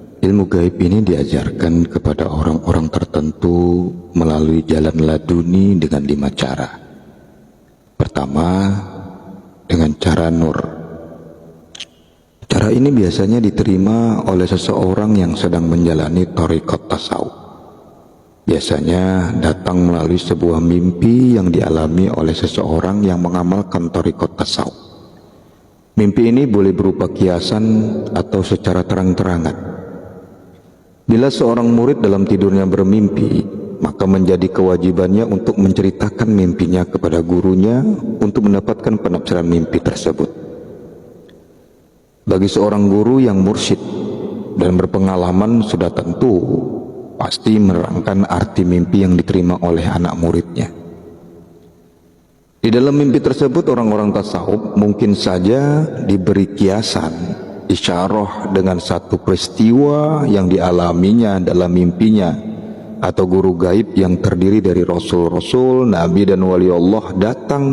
Ilmu gaib ini diajarkan kepada orang-orang tertentu melalui jalan laduni dengan 5 cara. Pertama, dengan cara nur. Cara ini biasanya diterima oleh seseorang yang sedang menjalani thariqat tasawuf. Biasanya datang melalui sebuah mimpi yang dialami oleh seseorang yang mengamalkan thariqat tasawuf. Mimpi ini boleh berupa kiasan atau secara terang-terangan. Bila seorang murid dalam tidurnya bermimpi, maka menjadi kewajibannya untuk menceritakan mimpinya kepada gurunya untuk mendapatkan penafsiran mimpi tersebut. Bagi seorang guru yang mursyid dan berpengalaman sudah tentu pasti menerangkan arti mimpi yang diterima oleh anak muridnya. Di dalam mimpi tersebut orang-orang tasawuf mungkin saja diberi kiasan, isyarah dengan satu peristiwa yang dialaminya dalam mimpinya, atau guru gaib yang terdiri dari rasul-rasul, nabi dan wali Allah datang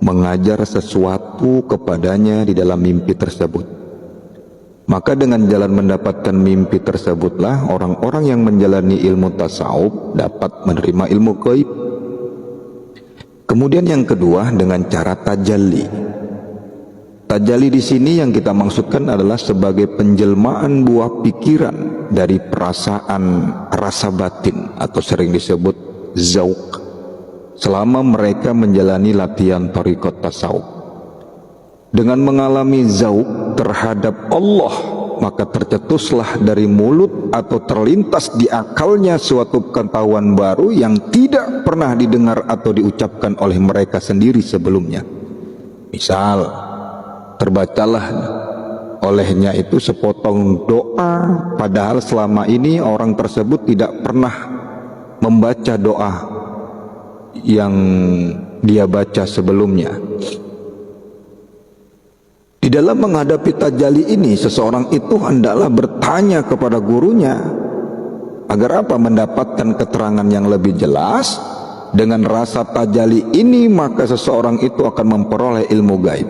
mengajar sesuatu kepadanya di dalam mimpi tersebut. Maka dengan jalan mendapatkan mimpi tersebutlah orang-orang yang menjalani ilmu tasawuf dapat menerima ilmu gaib. Kemudian yang kedua, dengan cara tajalli. Tajalli di sini yang kita maksudkan adalah sebagai penjelmaan buah pikiran dari perasaan rasa batin atau sering disebut zauq selama mereka menjalani latihan thariqat tasawuf. Dengan mengalami zauq terhadap Allah, maka tercetuslah dari mulut atau terlintas di akalnya suatu pengetahuan baru yang tidak pernah didengar atau diucapkan oleh mereka sendiri sebelumnya. Misal, terbacalah olehnya itu sepotong doa, padahal selama ini orang tersebut tidak pernah membaca doa yang dia baca sebelumnya. Di dalam menghadapi tajalli ini, seseorang itu hendaklah bertanya kepada gurunya agar apa? Mendapatkan keterangan yang lebih jelas. Dengan rasa tajalli ini maka seseorang itu akan memperoleh ilmu gaib.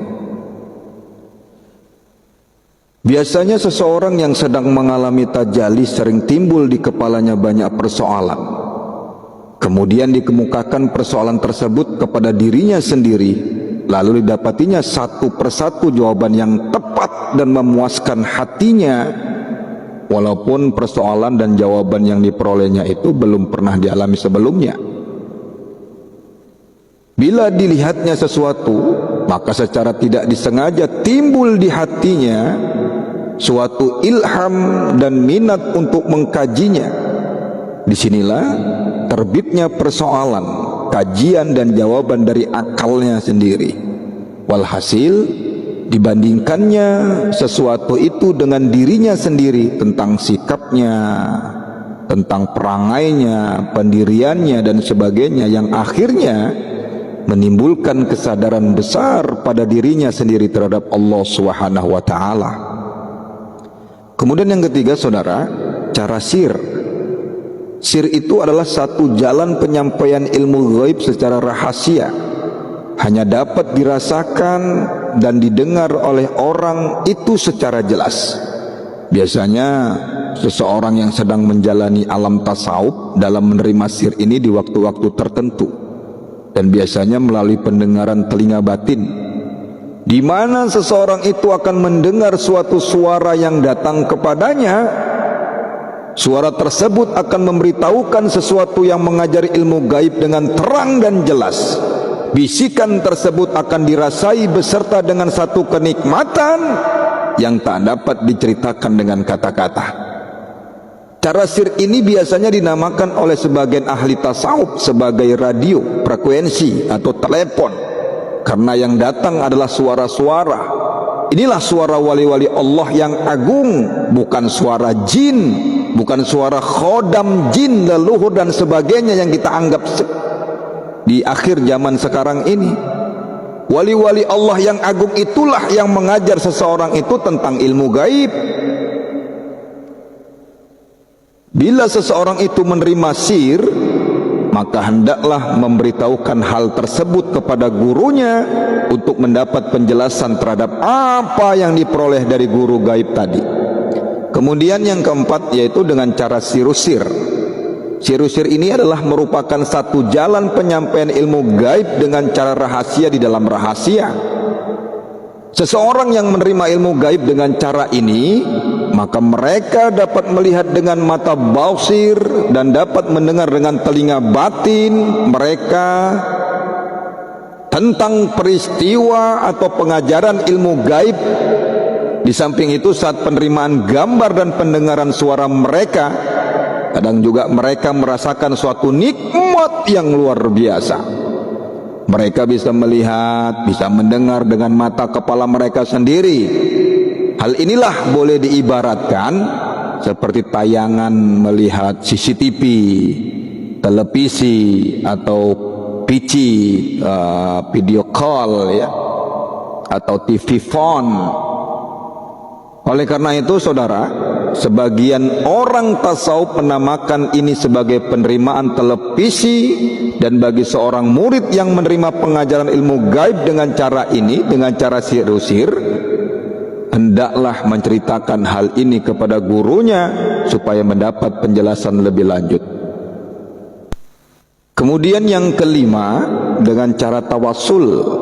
Biasanya seseorang yang sedang mengalami tajalli sering timbul di kepalanya banyak persoalan. Kemudian dikemukakan persoalan tersebut kepada dirinya sendiri, lalu didapatinya satu persatu jawaban yang tepat dan memuaskan hatinya, walaupun persoalan dan jawaban yang diperolehnya itu belum pernah dialami sebelumnya. Bila dilihatnya sesuatu, maka secara tidak disengaja timbul di hatinya suatu ilham dan minat untuk mengkajinya. Disinilah terbitnya persoalan, kajian dan jawaban dari akalnya sendiri. Walhasil dibandingkannya sesuatu itu dengan dirinya sendiri, tentang sikapnya, tentang perangainya, pendiriannya dan sebagainya, yang akhirnya menimbulkan kesadaran besar pada dirinya sendiri terhadap Allah Subhanahu wa taala. Kemudian yang ketiga, saudara, cara sir. Sir itu adalah satu jalan penyampaian ilmu gaib secara rahasia, hanya dapat dirasakan dan didengar oleh orang itu secara jelas. Biasanya seseorang yang sedang menjalani alam tasawuf dalam menerima sir ini di waktu-waktu tertentu, dan biasanya melalui pendengaran telinga batin, di mana seseorang itu akan mendengar suatu suara yang datang kepadanya. Suara tersebut akan memberitahukan sesuatu yang mengajari ilmu gaib dengan terang dan jelas. Bisikan tersebut akan dirasai beserta dengan satu kenikmatan yang tak dapat diceritakan dengan kata-kata. Cara sir ini biasanya dinamakan oleh sebagian ahli tasawuf sebagai radio, frekuensi atau telepon, karena yang datang adalah suara-suara. Inilah suara wali-wali Allah yang agung, bukan suara jin, bukan suara khodam jin, leluhur dan sebagainya yang kita anggap di akhir zaman sekarang ini. Wali-wali Allah yang agung itulah yang mengajar seseorang itu tentang ilmu gaib. Bila seseorang itu menerima sir, maka hendaklah memberitahukan hal tersebut kepada gurunya untuk mendapat penjelasan terhadap apa yang diperoleh dari guru gaib tadi. Kemudian yang keempat yaitu dengan cara sirusir. Sirusir ini adalah merupakan satu jalan penyampaian ilmu gaib dengan cara rahasia di dalam rahasia. Seseorang yang menerima ilmu gaib dengan cara ini, maka mereka dapat melihat dengan mata basir dan dapat mendengar dengan telinga batin mereka tentang peristiwa atau pengajaran ilmu gaib. Di samping itu, saat penerimaan gambar dan pendengaran suara mereka, kadang juga mereka merasakan suatu nikmat yang luar biasa. Mereka bisa melihat, bisa mendengar dengan mata kepala mereka sendiri. Hal inilah boleh diibaratkan seperti tayangan melihat CCTV, televisi, atau PC, video call ya, atau TV phone. Oleh karena itu saudara, sebagian orang tasawuf menamakan ini sebagai penerimaan televisi, dan bagi seorang murid yang menerima pengajaran ilmu gaib dengan cara ini, dengan cara sirusir, hendaklah menceritakan hal ini kepada gurunya supaya mendapat penjelasan lebih lanjut. Kemudian yang kelima, dengan cara tawasul.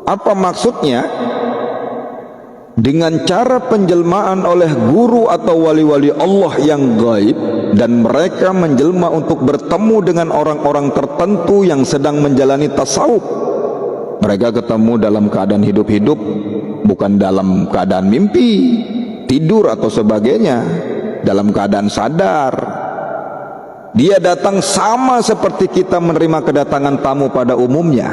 Apa maksudnya? Dengan cara penjelmaan oleh guru atau wali-wali Allah yang gaib, dan mereka menjelma untuk bertemu dengan orang-orang tertentu yang sedang menjalani tasawuf. Mereka ketemu dalam keadaan hidup-hidup, bukan dalam keadaan mimpi, tidur atau sebagainya, dalam keadaan sadar. Dia datang sama seperti kita menerima kedatangan tamu pada umumnya.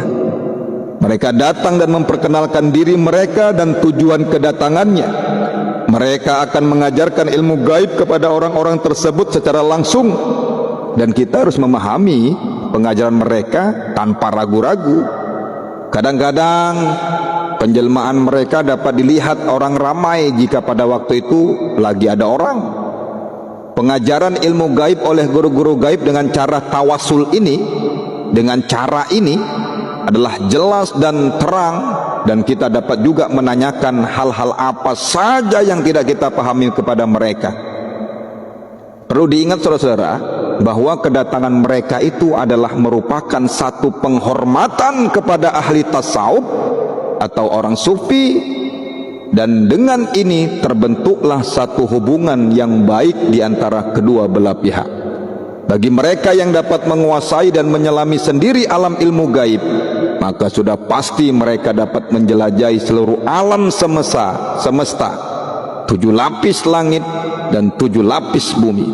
Mereka datang dan memperkenalkan diri mereka dan tujuan kedatangannya. Mereka akan mengajarkan ilmu gaib kepada orang-orang tersebut secara langsung, dan kita harus memahami pengajaran mereka tanpa ragu-ragu. Kadang-kadang penjelmaan mereka dapat dilihat orang ramai jika pada waktu itu lagi ada orang. Pengajaran ilmu gaib oleh guru-guru gaib dengan cara tawasul ini, dengan cara ini adalah jelas dan terang, dan kita dapat juga menanyakan hal-hal apa saja yang tidak kita pahami kepada mereka. Perlu diingat saudara-saudara, bahwa kedatangan mereka itu adalah merupakan satu penghormatan kepada ahli tasawuf atau orang sufi, dan dengan ini terbentuklah satu hubungan yang baik di antara kedua belah pihak. Bagi mereka yang dapat menguasai dan menyelami sendiri alam ilmu gaib, maka sudah pasti mereka dapat menjelajahi seluruh alam semesta, 7 lapis langit dan 7 lapis bumi.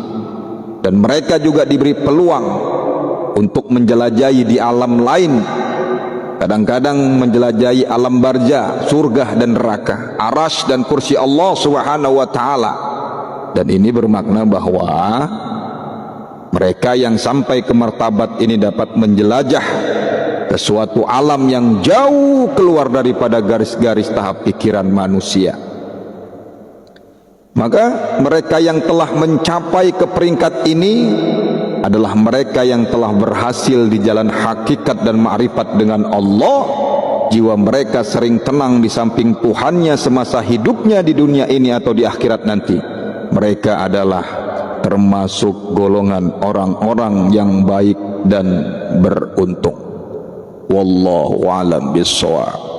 Dan mereka juga diberi peluang untuk menjelajahi di alam lain, kadang-kadang menjelajahi alam barza, surga dan neraka, arasy dan kursi Allah Subhanahu wa taala. Dan ini bermakna bahwa mereka yang sampai ke martabat ini dapat menjelajah ke suatu alam yang jauh keluar daripada garis-garis tahap pikiran manusia. Maka mereka yang telah mencapai ke peringkat ini adalah mereka yang telah berhasil di jalan hakikat dan ma'rifat dengan Allah. Jiwa mereka sering tenang di samping Tuhannya semasa hidupnya di dunia ini atau di akhirat nanti. Mereka adalah termasuk golongan orang-orang yang baik dan beruntung. Wallahu a'lam bishawab.